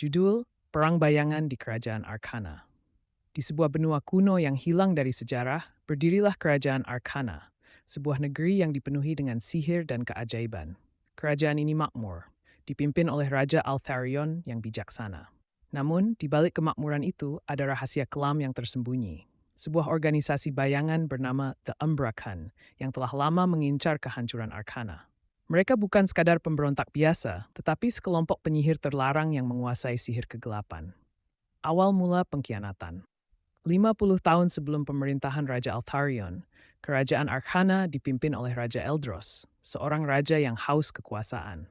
Judul Perang Bayangan di Kerajaan Arkana. Di sebuah benua kuno yang hilang dari sejarah, berdirilah Kerajaan Arkana, sebuah negeri yang dipenuhi dengan sihir dan keajaiban. Kerajaan ini makmur, dipimpin oleh Raja Altharion yang bijaksana. Namun, di balik kemakmuran itu ada rahasia kelam yang tersembunyi. Sebuah organisasi bayangan bernama The Umbrakan yang telah lama mengincar kehancuran Arkana. Mereka bukan sekadar pemberontak biasa, tetapi sekelompok penyihir terlarang yang menguasai sihir kegelapan. Awal mula pengkhianatan. 50 tahun sebelum pemerintahan Raja Altharion, kerajaan Arkana dipimpin oleh Raja Eldros, seorang raja yang haus kekuasaan.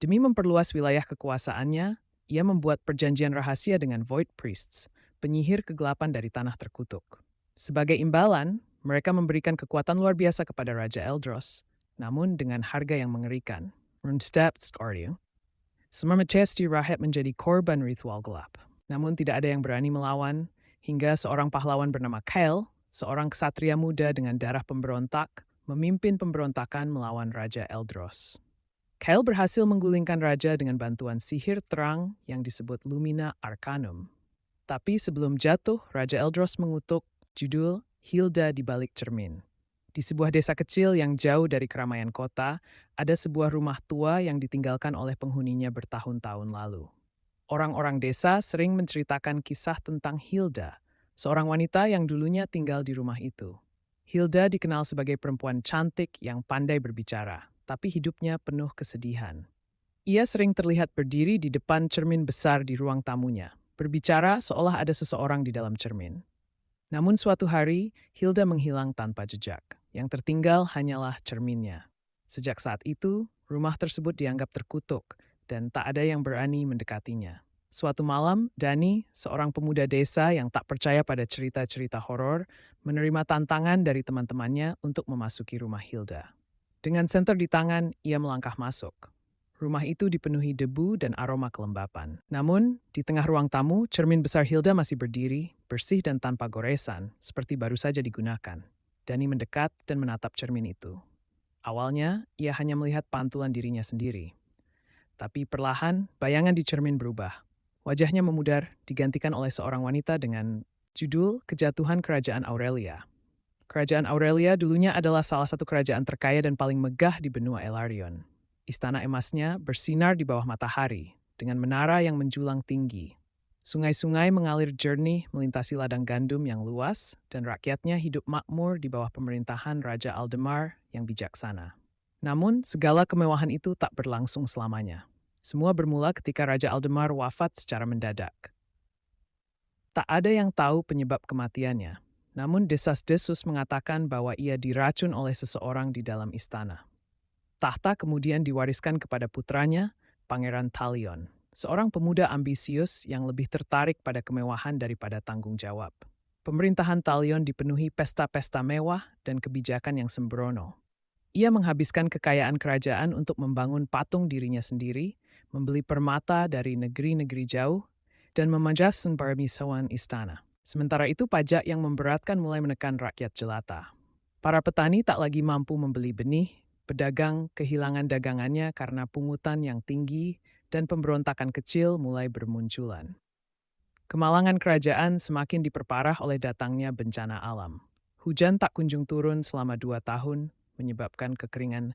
Demi memperluas wilayah kekuasaannya, ia membuat perjanjian rahasia dengan Void Priests, penyihir kegelapan dari tanah terkutuk. Sebagai imbalan, mereka memberikan kekuatan luar biasa kepada Raja Eldros, namun dengan harga yang mengerikan. Semua Chesti Rahab menjadi korban ritual gelap. Namun tidak ada yang berani melawan, hingga seorang pahlawan bernama Kyle, seorang ksatria muda dengan darah pemberontak, memimpin pemberontakan melawan Raja Eldros. Kyle berhasil menggulingkan raja dengan bantuan sihir terang yang disebut Lumina Arcanum. Tapi sebelum jatuh, Raja Eldros mengutuk judul Hilda di balik cermin. Di sebuah desa kecil yang jauh dari keramaian kota, ada sebuah rumah tua yang ditinggalkan oleh penghuninya bertahun-tahun lalu. Orang-orang desa sering menceritakan kisah tentang Hilda, seorang wanita yang dulunya tinggal di rumah itu. Hilda dikenal sebagai perempuan cantik yang pandai berbicara, tapi hidupnya penuh kesedihan. Ia sering terlihat berdiri di depan cermin besar di ruang tamunya, berbicara seolah ada seseorang di dalam cermin. Namun suatu hari, Hilda menghilang tanpa jejak. Yang tertinggal hanyalah cerminnya. Sejak saat itu, rumah tersebut dianggap terkutuk dan tak ada yang berani mendekatinya. Suatu malam, Dani, seorang pemuda desa yang tak percaya pada cerita-cerita horor, menerima tantangan dari teman-temannya untuk memasuki rumah Hilda. Dengan senter di tangan, ia melangkah masuk. Rumah itu dipenuhi debu dan aroma kelembapan. Namun, di tengah ruang tamu, cermin besar Hilda masih berdiri, bersih dan tanpa goresan, seperti baru saja digunakan. Dani mendekat dan menatap cermin itu. Awalnya, ia hanya melihat pantulan dirinya sendiri. Tapi perlahan, bayangan di cermin berubah. Wajahnya memudar, digantikan oleh seorang wanita dengan judul Kejatuhan Kerajaan Aurelia. Kerajaan Aurelia dulunya adalah salah satu kerajaan terkaya dan paling megah di benua Elarion. Istana emasnya bersinar di bawah matahari, dengan menara yang menjulang tinggi. Sungai-sungai mengalir jernih melintasi ladang gandum yang luas, dan rakyatnya hidup makmur di bawah pemerintahan Raja Aldemar yang bijaksana. Namun, segala kemewahan itu tak berlangsung selamanya. Semua bermula ketika Raja Aldemar wafat secara mendadak. Tak ada yang tahu penyebab kematiannya, namun desas-desus mengatakan bahwa ia diracun oleh seseorang di dalam istana. Tahta kemudian diwariskan kepada putranya, Pangeran Talion, seorang pemuda ambisius yang lebih tertarik pada kemewahan daripada tanggung jawab. Pemerintahan Talion dipenuhi pesta-pesta mewah dan kebijakan yang sembrono. Ia menghabiskan kekayaan kerajaan untuk membangun patung dirinya sendiri, membeli permata dari negeri-negeri jauh, dan memajaskan permisawan istana. Sementara itu pajak yang memberatkan mulai menekan rakyat jelata. Para petani tak lagi mampu membeli benih, pedagang kehilangan dagangannya karena pungutan yang tinggi, dan pemberontakan kecil mulai bermunculan. Kemalangan kerajaan semakin diperparah oleh datangnya bencana alam. Hujan tak kunjung turun selama 2 tahun, menyebabkan kekeringan